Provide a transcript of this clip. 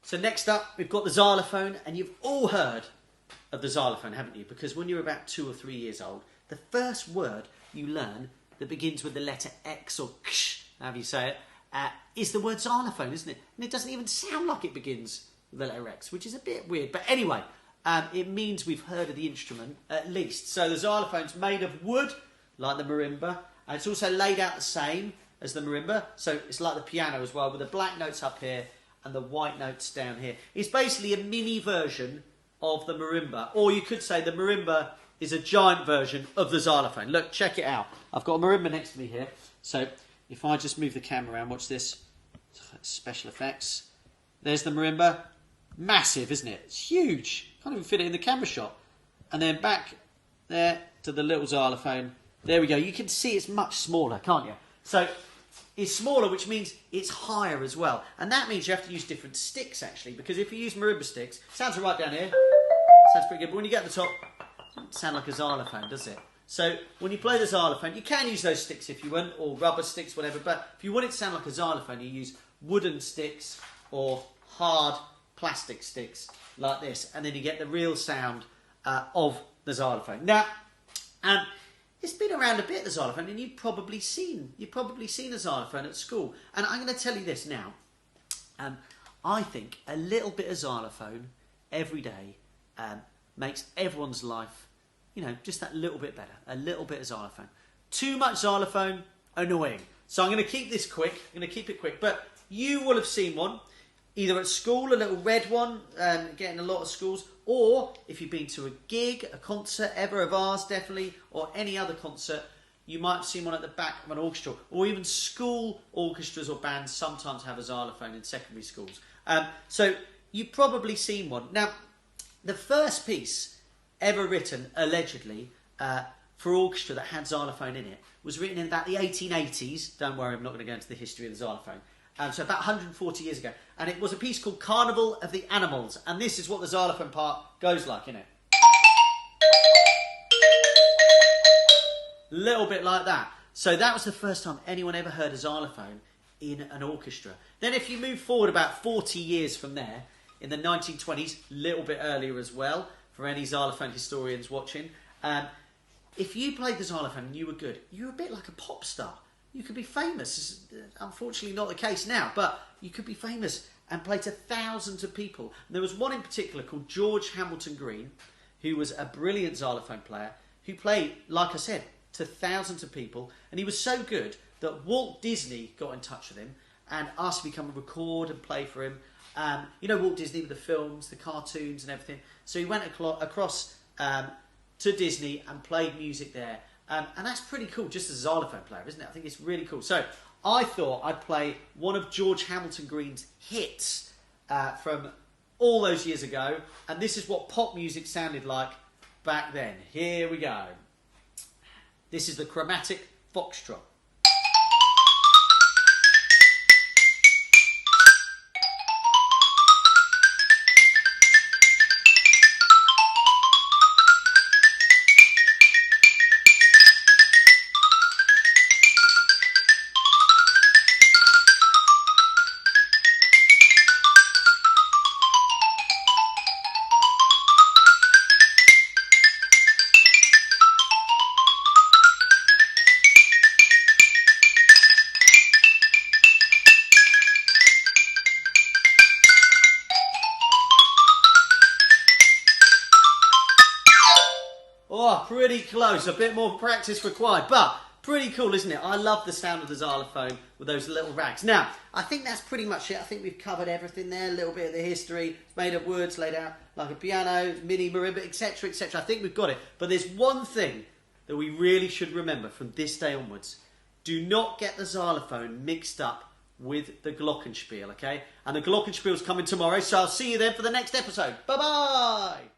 So next up, we've got the xylophone, and you've all heard of the xylophone, haven't you? Because when you're about 2 or 3 years old, the first word you learn that begins with the letter X or X, however you say it, is the word xylophone, isn't it? And it doesn't even sound like it begins with the letter X, which is a bit weird. But anyway, it means we've heard of the instrument at least. So the xylophone's made of wood, like the marimba, and it's also laid out the same as the marimba. So it's like the piano as well, with the black notes up here and the white notes down here. It's basically a mini version of the marimba, or you could say the marimba is a giant version of the xylophone. Look, check it out. I've got a marimba next to me here. So if I just move the camera around, watch this. Special effects. There's the marimba. Massive, isn't it? It's huge. Can't even fit it in the camera shot. And then back there to the little xylophone. There we go. You can see it's much smaller, can't you? So it's smaller, which means it's higher as well. And that means you have to use different sticks, actually, because if you use marimba sticks, sounds right down here. Sounds pretty good. But when you get to the top, it doesn't sound like a xylophone, does it? So when you play the xylophone, you can use those sticks if you want, or rubber sticks, whatever. But if you want it to sound like a xylophone, you use wooden sticks or hard plastic sticks like this, and then you get the real sound of the xylophone. Now, it's been around a bit, the xylophone, and you've probably seen a xylophone at school. And I'm going to tell you this now. I think a little bit of xylophone every day makes everyone's life, you know, just that little bit better. A little bit of xylophone. Too much xylophone, annoying. So I'm going to keep this quick. I'm going to keep it quick. But you will have seen one, either at school, a little red one, getting a lot of schools, or if you've been to a gig, a concert ever of ours, definitely, or any other concert, you might have seen one at the back of an orchestra, or even school orchestras or bands sometimes have a xylophone in secondary schools. So you've probably seen one. Now, the first piece ever written, allegedly, for orchestra that had xylophone in it was written in about the 1880s. Don't worry, I'm not going to go into the history of the xylophone. So about 140 years ago. And it was a piece called Carnival of the Animals. And this is what the xylophone part goes like, isn't it? Little bit like that. So that was the first time anyone ever heard a xylophone in an orchestra. Then if you move forward about 40 years from there, in the 1920s, a little bit earlier as well, for any xylophone historians watching, if you played the xylophone and you were good, you were a bit like a pop star. You could be famous. It's unfortunately not the case now, but you could be famous and play to thousands of people. And there was one in particular called George Hamilton Green, who was a brilliant xylophone player, who played, like I said, to thousands of people. And he was so good that Walt Disney got in touch with him and asked if he come and record and play for him. You know Walt Disney with the films, the cartoons and everything. So he went across to Disney and played music there. And that's pretty cool, just as a xylophone player, isn't it? I think it's really cool. So I thought I'd play one of George Hamilton Green's hits from all those years ago. And this is what pop music sounded like back then. Here we go. This is the Chromatic Foxtrot. Oh, pretty close. A bit more practice required, but pretty cool, isn't it? I love the sound of the xylophone with those little rags. Now, I think that's pretty much it. I think we've covered everything there. A little bit of the history. It's made of wood, laid out like a piano, mini marimba, etc., etc. I think we've got it. But there's one thing that we really should remember from this day onwards. Do not get the xylophone mixed up with the glockenspiel, okay? And the glockenspiel's coming tomorrow, so I'll see you then for the next episode. Bye-bye!